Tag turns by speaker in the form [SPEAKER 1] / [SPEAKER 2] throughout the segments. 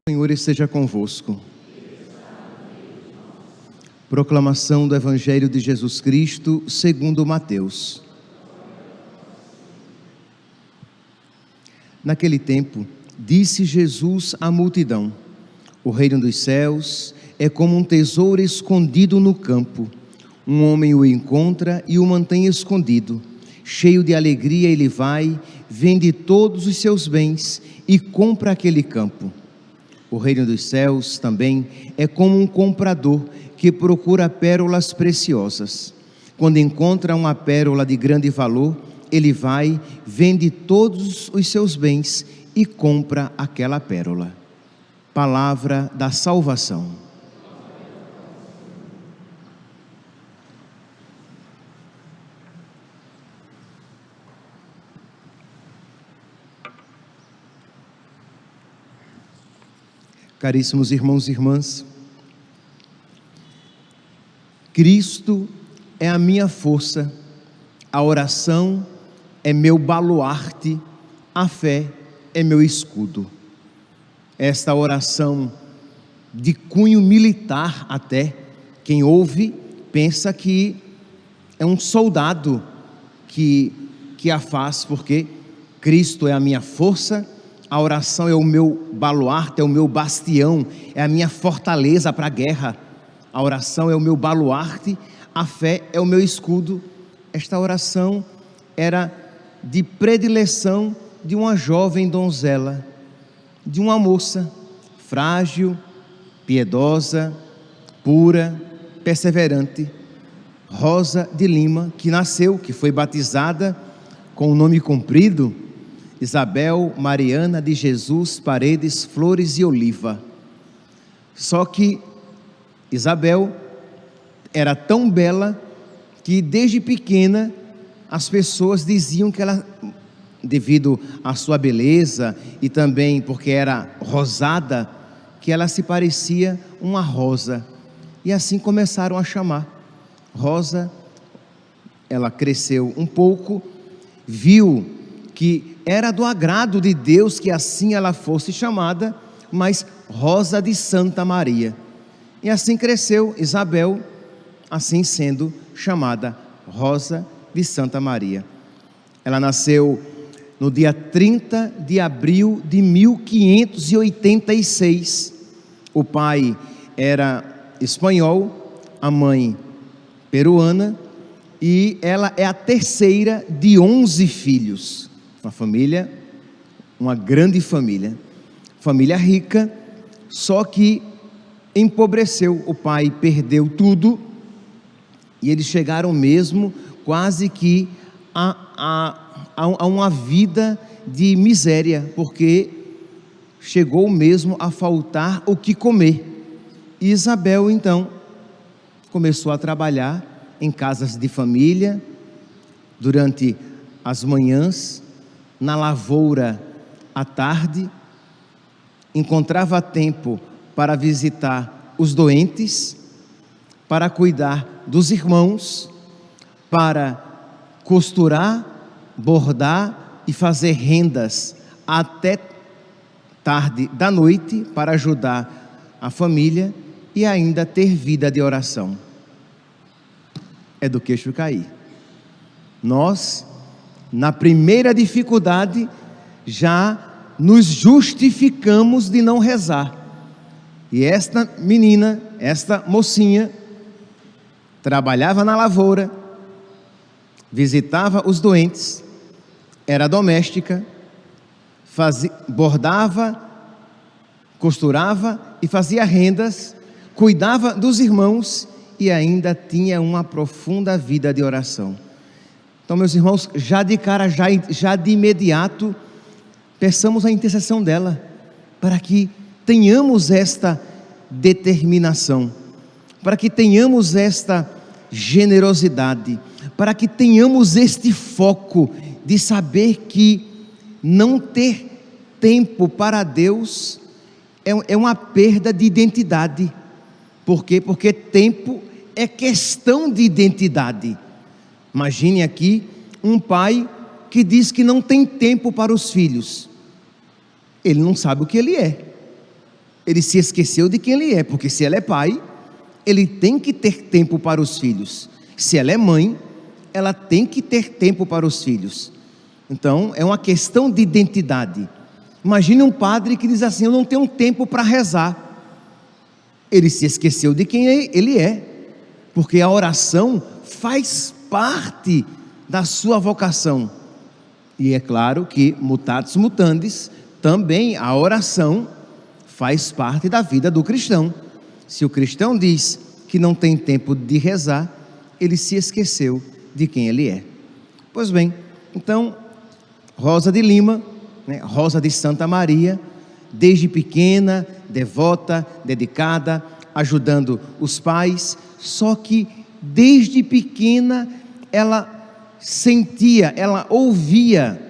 [SPEAKER 1] O Senhor esteja convosco. Proclamação do Evangelho de Jesus Cristo segundo Mateus. Naquele tempo, disse Jesus à multidão: o reino dos céus é como um tesouro escondido no campo. Um homem o encontra e o mantém escondido. Cheio de alegria, ele vai, vende todos os seus bens e compra aquele campo. O reino dos céus também é como um comprador que procura pérolas preciosas. Quando encontra uma pérola de grande valor, ele vai, vende todos os seus bens e compra aquela pérola. Palavra da salvação. Caríssimos irmãos e irmãs, Cristo é a minha força, a oração é meu baluarte, a fé é meu escudo. Esta oração de cunho militar até, quem ouve pensa que é um soldado que a faz, porque Cristo é a minha força, a oração é o meu baluarte, é o meu bastião, é a minha fortaleza para a guerra. A oração é o meu baluarte, a fé é o meu escudo. Esta oração era de predileção de uma jovem donzela, de uma moça frágil, piedosa, pura, perseverante, Rosa de Lima, que nasceu, que foi batizada com o nome comprido, Isabel Mariana de Jesus Paredes Flores e Oliva. Só que Isabel era tão bela que desde pequena as pessoas diziam que ela, devido à sua beleza e também porque era rosada, que ela se parecia uma rosa. E assim começaram a chamar. Rosa, ela cresceu um pouco, viu que era do agrado de Deus que assim ela fosse chamada, mas Rosa de Santa Maria. E assim cresceu Isabel, assim sendo chamada Rosa de Santa Maria. Ela nasceu no dia 30 de abril de 1586. O pai era espanhol, a mãe peruana, e ela é a terceira de 11 filhos. Uma família, uma grande família rica, só que empobreceu. O pai perdeu tudo e eles chegaram mesmo quase que a uma vida de miséria, porque chegou mesmo a faltar o que comer. E Isabel então começou a trabalhar em casas de família durante as manhãs, na lavoura à tarde, encontrava tempo para visitar os doentes, para cuidar dos irmãos, para costurar, bordar e fazer rendas até tarde da noite para ajudar a família e ainda ter vida de oração. É do queixo cair. Nós, na primeira dificuldade, já nos justificamos de não rezar. E esta menina, esta mocinha, trabalhava na lavoura, visitava os doentes, era doméstica, bordava, costurava e fazia rendas, cuidava dos irmãos e ainda tinha uma profunda vida de oração. Então, meus irmãos, já de cara, já de imediato, peçamos a intercessão dela, para que tenhamos esta determinação, para que tenhamos esta generosidade, para que tenhamos este foco de saber que não ter tempo para Deus é uma perda de identidade. Por quê? Porque tempo é questão de identidade. Imagine aqui um pai que diz que não tem tempo para os filhos. Ele não sabe o que ele é. Ele se esqueceu de quem ele é, porque se ela é pai, ele tem que ter tempo para os filhos. Se ela é mãe, ela tem que ter tempo para os filhos. Então, é uma questão de identidade. Imagine um padre que diz assim: eu não tenho tempo para rezar. Ele se esqueceu de quem ele é, porque a oração faz parte da sua vocação. E é claro que, mutatis mutandis, também a oração faz parte da vida do cristão. Se o cristão diz que não tem tempo de rezar, ele se esqueceu de quem ele é. Pois bem, então, Rosa de Lima, Rosa de Santa Maria, desde pequena, devota, dedicada, ajudando os pais, só que desde pequena ela sentia, ela ouvia,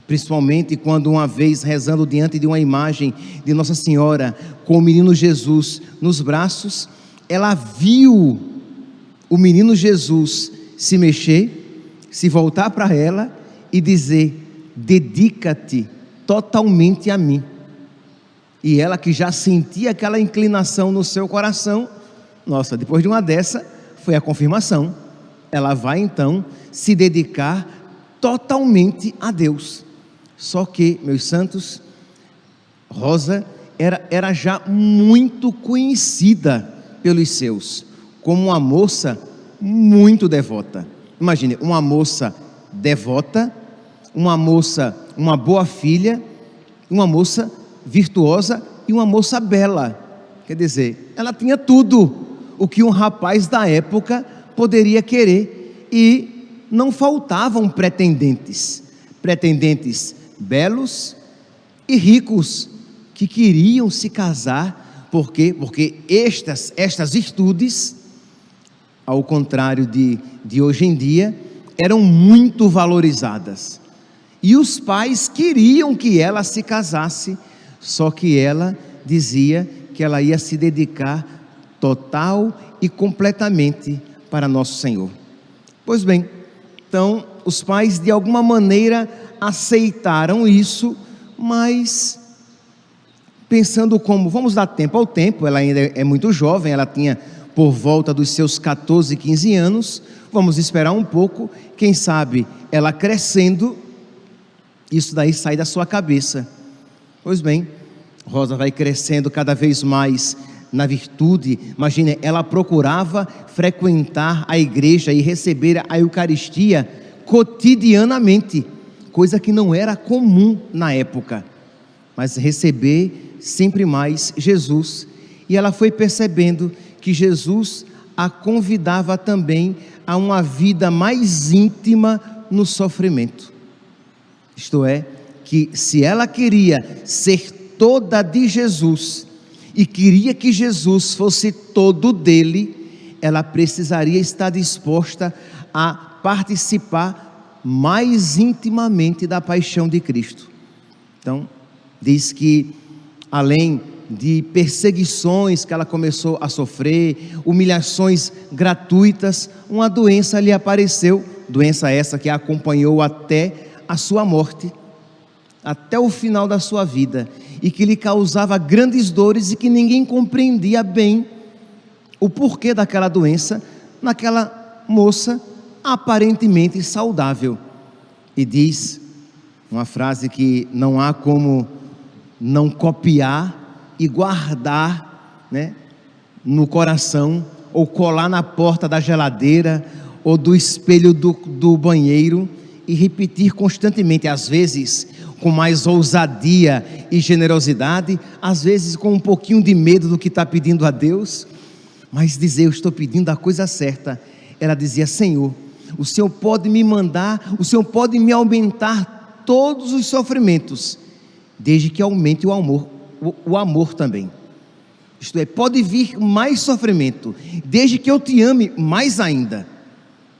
[SPEAKER 1] principalmente quando uma vez rezando diante de uma imagem de Nossa Senhora com o menino Jesus nos braços, ela viu o menino Jesus se mexer, se voltar para ela e dizer: dedica-te totalmente a mim. E ela, que já sentia aquela inclinação no seu coração, nossa, depois de uma dessa, foi a confirmação. Ela vai então se dedicar totalmente a Deus. Só que, meus santos, Rosa era já muito conhecida pelos seus, como uma moça muito devota. Imagine, uma moça devota, uma moça, uma boa filha, uma moça virtuosa e uma moça bela. Quer dizer, ela tinha tudo o que um rapaz da época poderia querer, e não faltavam pretendentes belos e ricos que queriam se casar. Por quê? Porque estas virtudes, ao contrário de hoje em dia, eram muito valorizadas, e os pais queriam que ela se casasse, só que ela dizia que ela ia se dedicar total e completamente para Nosso Senhor. Pois bem, então os pais de alguma maneira aceitaram isso, mas pensando como, vamos dar tempo ao tempo, ela ainda é muito jovem, ela tinha por volta dos seus 14, 15 anos, vamos esperar um pouco, quem sabe ela crescendo, isso daí sai da sua cabeça. Pois bem, Rosa vai crescendo cada vez mais na virtude. Imagine, ela procurava frequentar a igreja e receber a Eucaristia cotidianamente, coisa que não era comum na época, mas receber sempre mais Jesus. E ela foi percebendo que Jesus a convidava também a uma vida mais íntima no sofrimento. Isto é, que se ela queria ser toda de Jesus e queria que Jesus fosse todo dele, ela precisaria estar disposta a participar mais intimamente da paixão de Cristo. Então, diz que além de perseguições que ela começou a sofrer, humilhações gratuitas, uma doença lhe apareceu, doença essa que a acompanhou até a sua morte, até o final da sua vida, e que lhe causava grandes dores, e que ninguém compreendia bem o porquê daquela doença naquela moça aparentemente saudável. E diz uma frase que não há como não copiar e guardar, no coração, ou colar na porta da geladeira ou do espelho do banheiro, e repetir constantemente, às vezes com mais ousadia e generosidade, às vezes com um pouquinho de medo do que está pedindo a Deus, mas dizer: eu estou pedindo a coisa certa. Ela dizia: Senhor, o Senhor pode me mandar, o Senhor pode me aumentar todos os sofrimentos, desde que aumente o amor também. Isto é, pode vir mais sofrimento, desde que eu te ame mais ainda,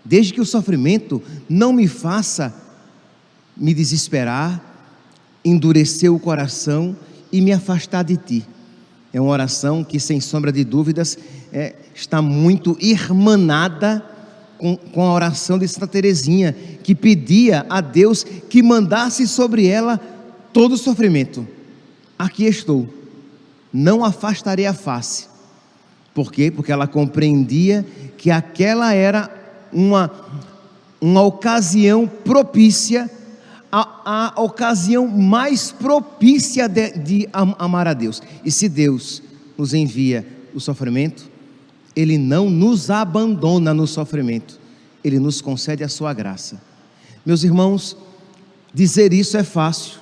[SPEAKER 1] desde que o sofrimento não me faça me desesperar, endurecer o coração e me afastar de ti. É uma oração que, sem sombra de dúvidas, está muito irmanada com a oração de Santa Teresinha, que pedia a Deus que mandasse sobre ela todo o sofrimento. Aqui estou, não afastaria a face. Por quê? Porque ela compreendia que aquela era uma ocasião propícia, a ocasião mais propícia de amar a Deus. E se Deus nos envia o sofrimento, Ele não nos abandona no sofrimento, Ele nos concede a sua graça. Meus irmãos, dizer isso é fácil,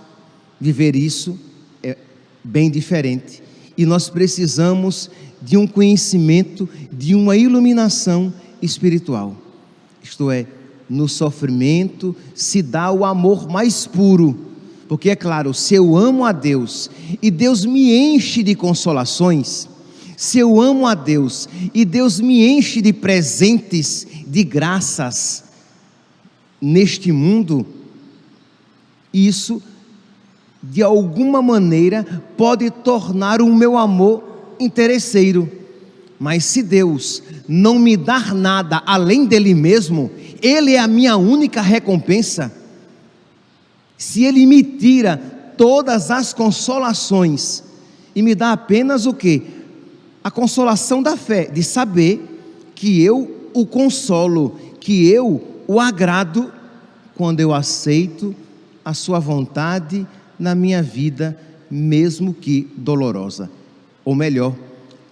[SPEAKER 1] viver isso é bem diferente. E nós precisamos de um conhecimento, de uma iluminação espiritual. Isto é, no sofrimento se dá o amor mais puro. Porque é claro, se eu amo a Deus e Deus me enche de consolações, se eu amo a Deus e Deus me enche de presentes, de graças neste mundo, isso de alguma maneira pode tornar o meu amor interesseiro. Mas se Deus não me dar nada além dele mesmo, Ele é a minha única recompensa. Se Ele me tira todas as consolações e me dá apenas o quê? A consolação da fé, de saber que eu o consolo, que eu o agrado quando eu aceito a sua vontade na minha vida, mesmo que dolorosa. Ou melhor,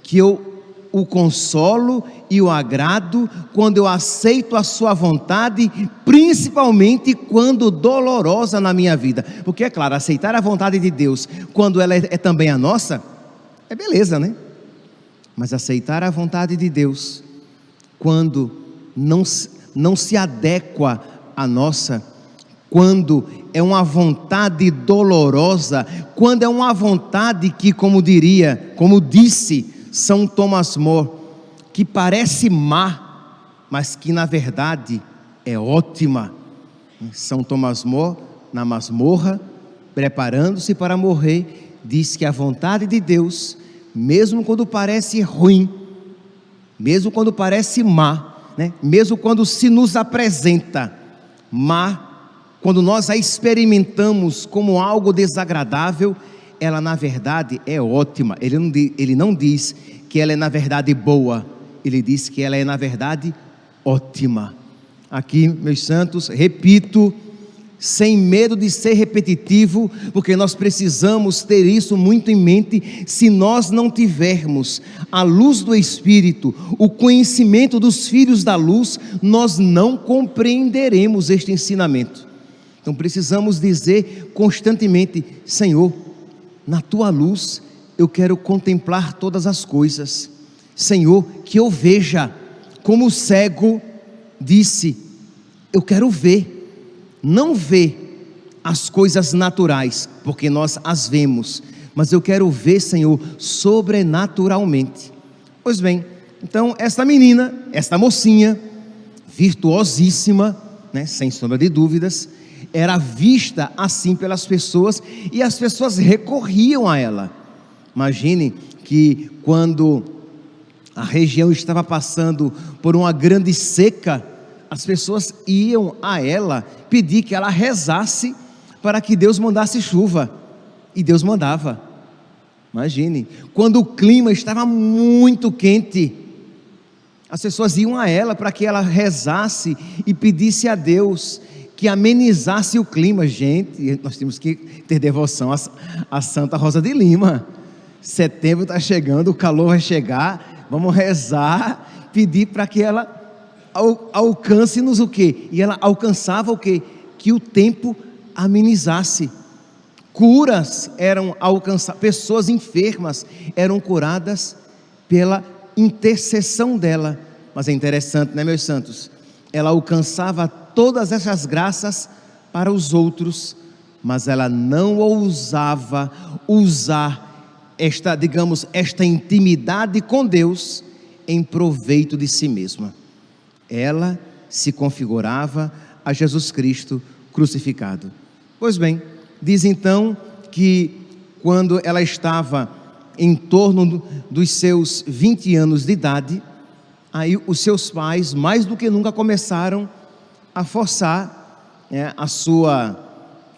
[SPEAKER 1] que eu o consolo e o agrado quando eu aceito a sua vontade, principalmente quando dolorosa na minha vida. Porque é claro, aceitar a vontade de Deus quando ela é também a nossa, é beleza, né? Mas aceitar a vontade de Deus quando não se adequa à nossa, quando é uma vontade dolorosa, quando é uma vontade que, como disse São Thomas More, que parece má, mas que na verdade é ótima. São Thomas More, na masmorra, preparando-se para morrer, diz que a vontade de Deus, mesmo quando parece ruim, mesmo quando parece má, né? Mesmo quando se nos apresenta má, quando nós a experimentamos como algo desagradável, ela na verdade é ótima. Ele não diz que ela é na verdade boa, ele diz que ela é na verdade ótima. Aqui, meus santos, repito, sem medo de ser repetitivo, porque nós precisamos ter isso muito em mente. Se nós não tivermos a luz do Espírito, o conhecimento dos filhos da luz, nós não compreenderemos este ensinamento. Então precisamos dizer constantemente: Senhor, na tua luz eu quero contemplar todas as coisas. Senhor, que eu veja, como o cego disse, eu quero ver, não ver as coisas naturais, porque nós as vemos, mas eu quero ver, Senhor, sobrenaturalmente. Pois bem, então esta menina, esta mocinha, virtuosíssima, né, sem sombra de dúvidas, era vista assim pelas pessoas, e as pessoas recorriam a ela. Imagine que quando a região estava passando por uma grande seca, as pessoas iam a ela pedir que ela rezasse para que Deus mandasse chuva, e Deus mandava. Imagine, quando o clima estava muito quente, as pessoas iam a ela para que ela rezasse e pedisse a Deus que amenizasse o clima. Gente, nós temos que ter devoção a Santa Rosa de Lima. Setembro está chegando, o calor vai chegar, vamos rezar, pedir para que ela alcance-nos o quê? E ela alcançava o quê? Que o tempo amenizasse. Curas eram alcançadas, pessoas enfermas eram curadas pela intercessão dela. Mas é interessante, né, meus santos? Ela alcançava todas essas graças para os outros, mas ela não ousava usar esta intimidade com Deus em proveito de si mesma. Ela se configurava a Jesus Cristo crucificado. Pois bem, diz então que quando ela estava em torno dos seus 20 anos de idade, aí os seus pais, mais do que nunca, começaram a forçar, né,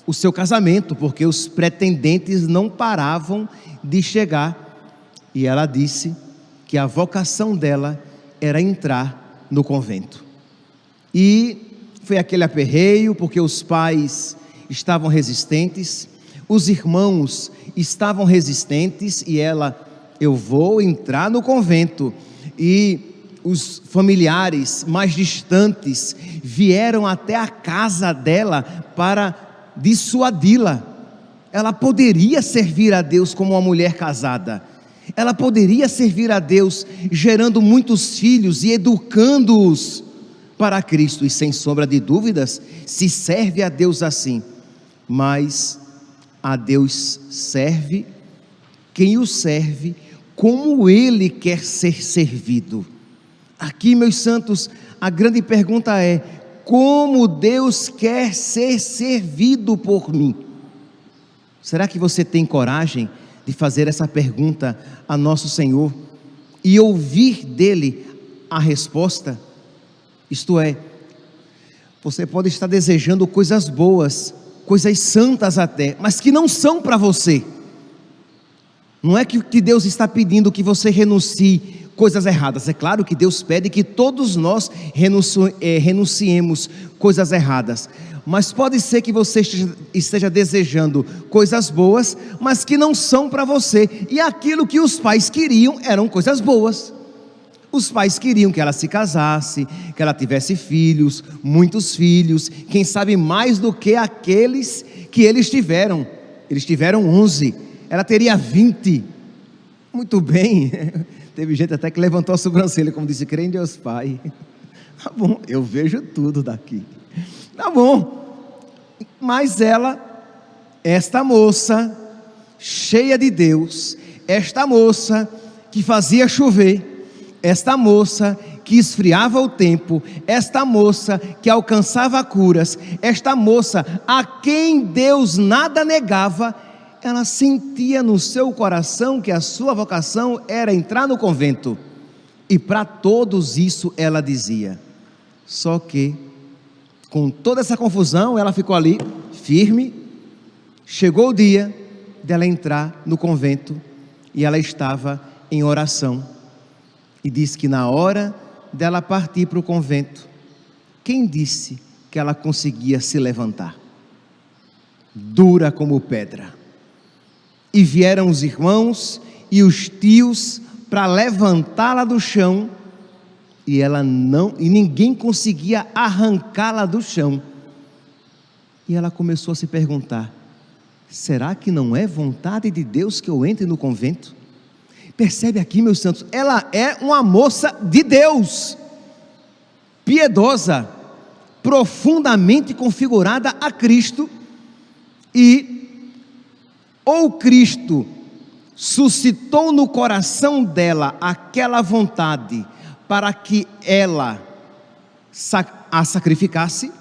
[SPEAKER 1] o seu casamento, porque os pretendentes não paravam de chegar. E ela disse que a vocação dela era entrar no convento. E foi aquele aperreio, porque os pais estavam resistentes, os irmãos estavam resistentes, e ela: eu vou entrar no convento. E os familiares mais distantes vieram até a casa dela para dissuadi-la. Ela poderia servir a Deus como uma mulher casada, ela poderia servir a Deus gerando muitos filhos e educando-os para Cristo, e sem sombra de dúvidas, se serve a Deus assim. Mas a Deus serve quem o serve como Ele quer ser servido. Aqui, meus santos, a grande pergunta é: como Deus quer ser servido por mim? Será que você tem coragem de fazer essa pergunta a nosso Senhor e ouvir dele a resposta? Isto é, você pode estar desejando coisas boas, coisas santas até, mas que não são para você. Não é que Deus está pedindo que você renuncie coisas erradas. É claro que Deus pede que todos nós renunciemos coisas erradas, mas pode ser que você esteja desejando coisas boas, mas que não são para você. E aquilo que os pais queriam eram coisas boas. Os pais queriam que ela se casasse, que ela tivesse filhos, muitos filhos, quem sabe mais do que aqueles que eles tiveram. Eles tiveram 11, ela teria 20. Muito bem. Teve gente até que levantou a sobrancelha, como disse: crê em Deus Pai. Tá bom, eu vejo tudo daqui. Tá bom. Mas ela, esta moça cheia de Deus, esta moça que fazia chover, esta moça que esfriava o tempo, esta moça que alcançava curas, esta moça a quem Deus nada negava, ela sentia no seu coração que a sua vocação era entrar no convento. E para todos isso ela dizia. Só que, com toda essa confusão, ela ficou ali, firme. Chegou o dia dela entrar no convento, e ela estava em oração. E diz que na hora dela partir para o convento, quem disse que ela conseguia se levantar? Dura como pedra. E vieram os irmãos e os tios para levantá-la do chão, e ninguém conseguia arrancá-la do chão. E ela começou a se perguntar: será que não é vontade de Deus que eu entre no convento? Percebe aqui, meus santos, ela é uma moça de Deus, piedosa, profundamente configurada a Cristo, e ou Cristo suscitou no coração dela aquela vontade para que ela a sacrificasse,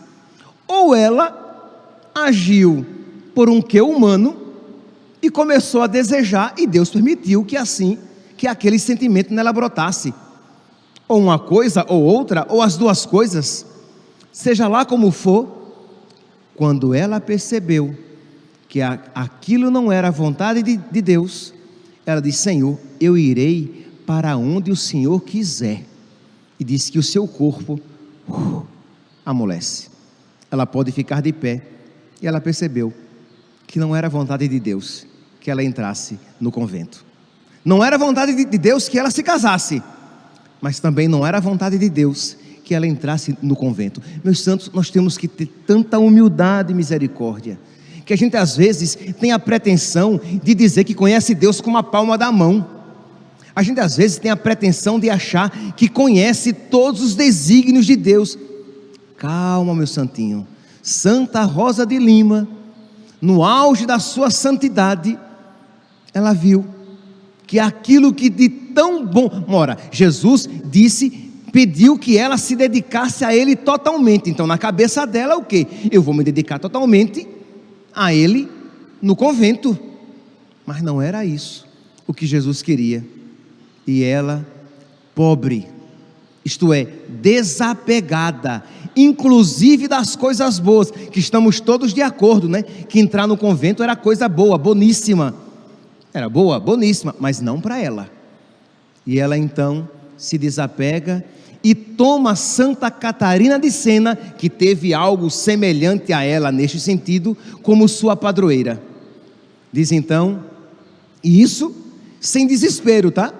[SPEAKER 1] ou ela agiu por um quê humano e começou a desejar, e Deus permitiu que aquele sentimento nela brotasse, ou uma coisa ou outra, ou as duas coisas, seja lá como for. Quando ela percebeu que aquilo não era a vontade de Deus, ela disse: Senhor, eu irei para onde o Senhor quiser. E disse que o seu corpo amolece, ela pode ficar de pé. E ela percebeu que não era a vontade de Deus que ela entrasse no convento, não era a vontade de Deus que ela se casasse, mas também não era a vontade de Deus que ela entrasse no convento. Meus santos, nós temos que ter tanta humildade e misericórdia, que a gente às vezes tem a pretensão de dizer que conhece Deus com a palma da mão. A gente às vezes tem a pretensão de achar que conhece todos os desígnios de Deus. Calma, meu santinho. Santa Rosa de Lima, no auge da sua santidade, ela viu que aquilo que de tão bom, Jesus pediu que ela se dedicasse a Ele totalmente. Então na cabeça dela é o quê? Eu vou me dedicar totalmente a Ele no convento. Mas não era isso o que Jesus queria. E ela, pobre, isto é, desapegada, inclusive das coisas boas, que estamos todos de acordo, né? Que entrar no convento era coisa boa, boníssima. Era boa, boníssima, mas não para ela. E ela então se desapega e toma Santa Catarina de Sena, que teve algo semelhante a ela neste sentido, como sua padroeira. Diz então, e isso sem desespero, tá?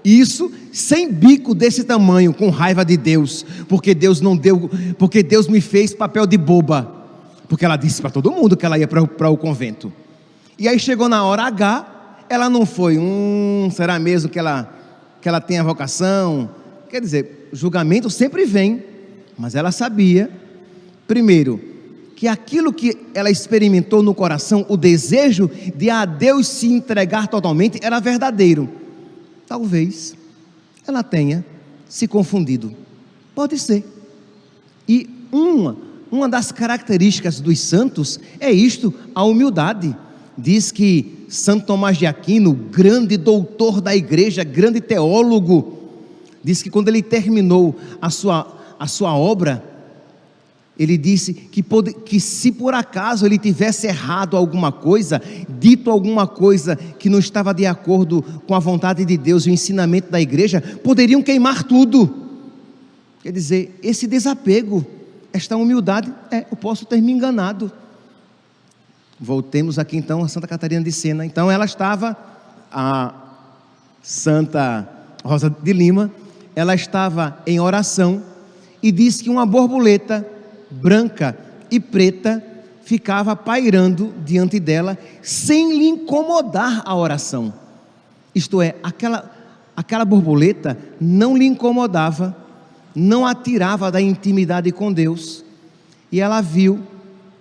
[SPEAKER 1] Isso sem bico desse tamanho, com raiva de Deus, porque Deus não deu, porque Deus me fez papel de boba, porque ela disse para todo mundo que ela ia para o convento. E aí chegou na hora H, ela não foi, será mesmo que ela tem a vocação? Quer dizer, julgamento sempre vem, mas ela sabia, primeiro, que aquilo que ela experimentou no coração, o desejo de a Deus se entregar totalmente, era verdadeiro. Talvez ela tenha se confundido, pode ser. E uma das características dos santos é isto, a humildade. Diz que Santo Tomás de Aquino, grande doutor da igreja, grande teólogo, diz que quando ele terminou a sua obra, ele disse que se por acaso ele tivesse errado alguma coisa, dito alguma coisa que não estava de acordo com a vontade de Deus e o ensinamento da igreja, poderiam queimar tudo. Quer dizer, esse desapego, esta humildade, eu posso ter me enganado. Voltemos aqui então a Santa Catarina de Sena. Então ela estava, a Santa Rosa de Lima, ela estava em oração e disse que uma borboleta branca e preta ficava pairando diante dela, sem lhe incomodar a oração. Isto é, aquela borboleta não lhe incomodava, não a tirava da intimidade com Deus, e ela viu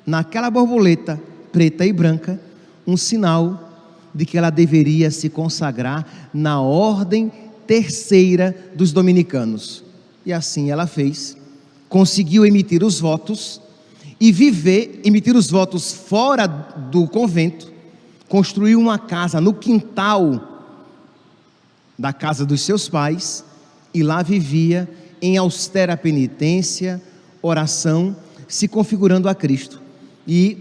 [SPEAKER 1] naquela borboleta preta e branca um sinal de que ela deveria se consagrar na ordem terceira dos dominicanos. E assim ela fez, conseguiu emitir os votos e emitir os votos fora do convento, construiu uma casa no quintal da casa dos seus pais e lá vivia em austera penitência, oração, se configurando a Cristo. E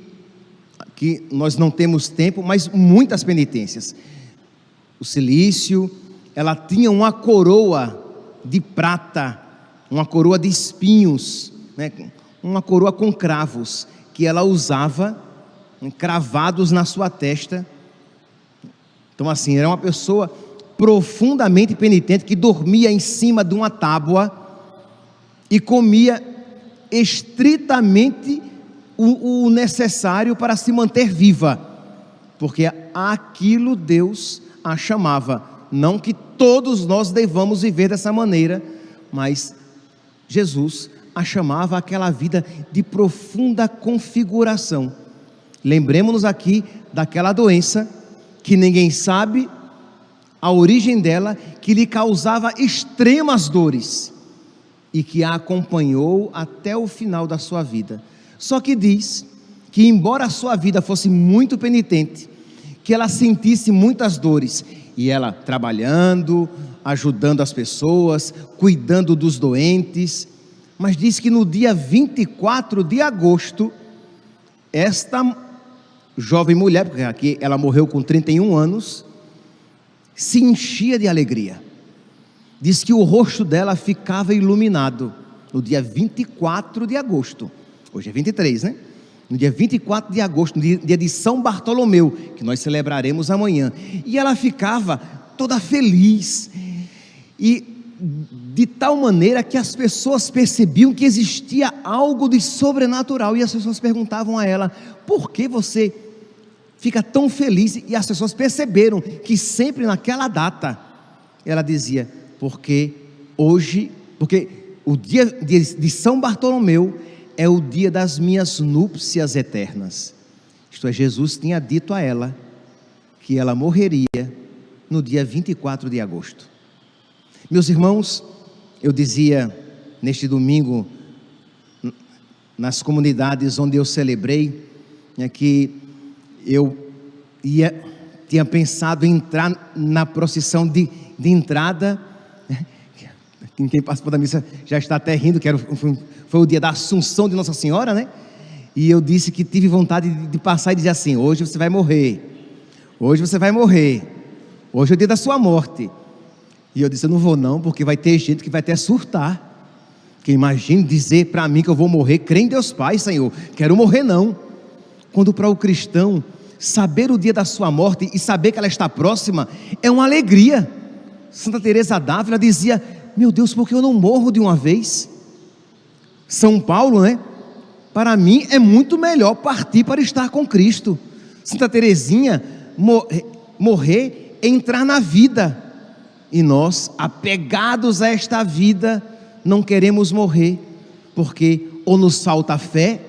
[SPEAKER 1] aqui nós não temos tempo, mas muitas penitências. O cilício, ela tinha uma coroa de prata, uma coroa de espinhos, né? Uma coroa com cravos, que ela usava, cravados na sua testa. Então assim, era uma pessoa profundamente penitente, que dormia em cima de uma tábua e comia estritamente o necessário para se manter viva, porque aquilo Deus a chamava. Não que todos nós devamos viver dessa maneira, mas Jesus a chamava àquela vida de profunda configuração. Lembremos-nos aqui daquela doença que ninguém sabe a origem dela, que lhe causava extremas dores e que a acompanhou até o final da sua vida. Só que diz que, embora a sua vida fosse muito penitente, que ela sentisse muitas dores, e ela trabalhando, ajudando as pessoas, cuidando dos doentes, mas diz que no dia 24 de agosto, esta jovem mulher, porque aqui ela morreu com 31 anos, se enchia de alegria. Diz que o rosto dela ficava iluminado no dia 24 de agosto. Hoje é 23, né? No dia 24 de agosto, no dia de São Bartolomeu, que nós celebraremos amanhã. E ela ficava toda feliz, e de tal maneira que as pessoas percebiam que existia algo de sobrenatural, e as pessoas perguntavam a ela: por que você fica tão feliz? E as pessoas perceberam que sempre naquela data, ela dizia: porque o dia de São Bartolomeu é o dia das minhas núpcias eternas. Isto é, Jesus tinha dito a ela que ela morreria no dia 24 de agosto. Meus irmãos, eu dizia neste domingo, nas comunidades onde eu celebrei, que eu tinha pensado em entrar na procissão de entrada. Quem participou da missa já está até rindo, que foi o dia da Assunção de Nossa Senhora, né? E eu disse que tive vontade de passar e dizer assim: hoje você vai morrer, hoje você vai morrer, hoje é o dia da sua morte. E eu disse: eu não vou não, porque vai ter gente que vai até surtar. Que imagine dizer para mim que eu vou morrer, crê em Deus Pai, Senhor, quero morrer não. Quando para o cristão, saber o dia da sua morte e saber que ela está próxima, é uma alegria. Santa Teresa d'Ávila dizia: meu Deus, por que eu não morro de uma vez? São Paulo, né? Para mim é muito melhor partir para estar com Cristo. Santa Teresinha, morrer é entrar na vida. E nós, apegados a esta vida, não queremos morrer, porque ou nos falta a fé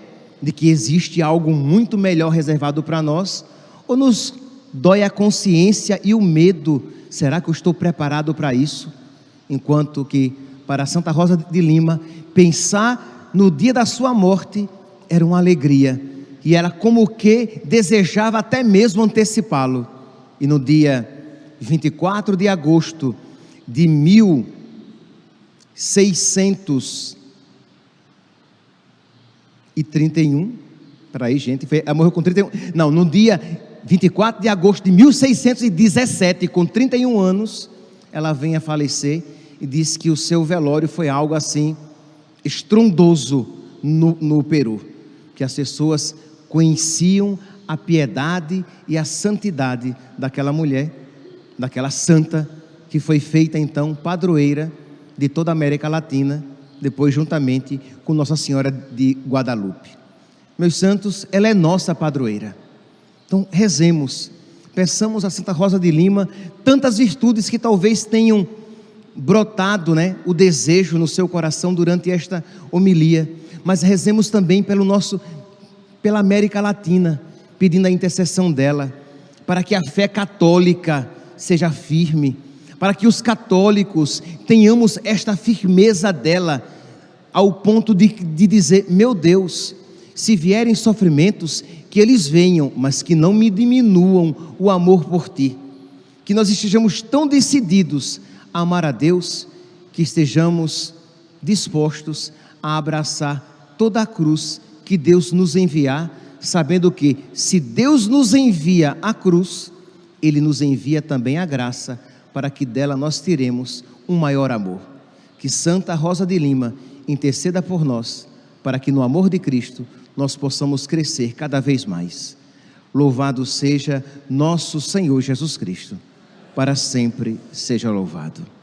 [SPEAKER 1] de que existe algo muito melhor reservado para nós, ou nos dói a consciência e o medo: será que eu estou preparado para isso? Enquanto que para Santa Rosa de Lima, pensar no dia da sua morte era uma alegria, e era como que desejava até mesmo antecipá-lo. E no dia 24 de agosto de 1631, peraí gente, ela morreu com 31, não, no dia 24 de agosto de 1617, com 31 anos, ela vem a falecer, e diz que o seu velório foi algo assim, estrondoso no Peru, que as pessoas conheciam a piedade e a santidade daquela mulher, daquela santa, que foi feita então padroeira de toda a América Latina, depois juntamente com Nossa Senhora de Guadalupe. Meus santos, ela é nossa padroeira. Então rezemos, peçamos a Santa Rosa de Lima tantas virtudes que talvez tenham brotado, né, o desejo no seu coração durante esta homilia, mas rezemos também pela América Latina, pedindo a intercessão dela, para que a fé católica seja firme, para que os católicos tenhamos esta firmeza dela, ao ponto de dizer: meu Deus, se vierem sofrimentos, que eles venham, mas que não me diminuam o amor por ti. Que nós estejamos tão decididos a amar a Deus, que estejamos dispostos a abraçar toda a cruz que Deus nos enviar, sabendo que se Deus nos envia a cruz, Ele nos envia também a graça, para que dela nós tiremos um maior amor. Que Santa Rosa de Lima interceda por nós, para que no amor de Cristo nós possamos crescer cada vez mais. Louvado seja nosso Senhor Jesus Cristo, para sempre seja louvado.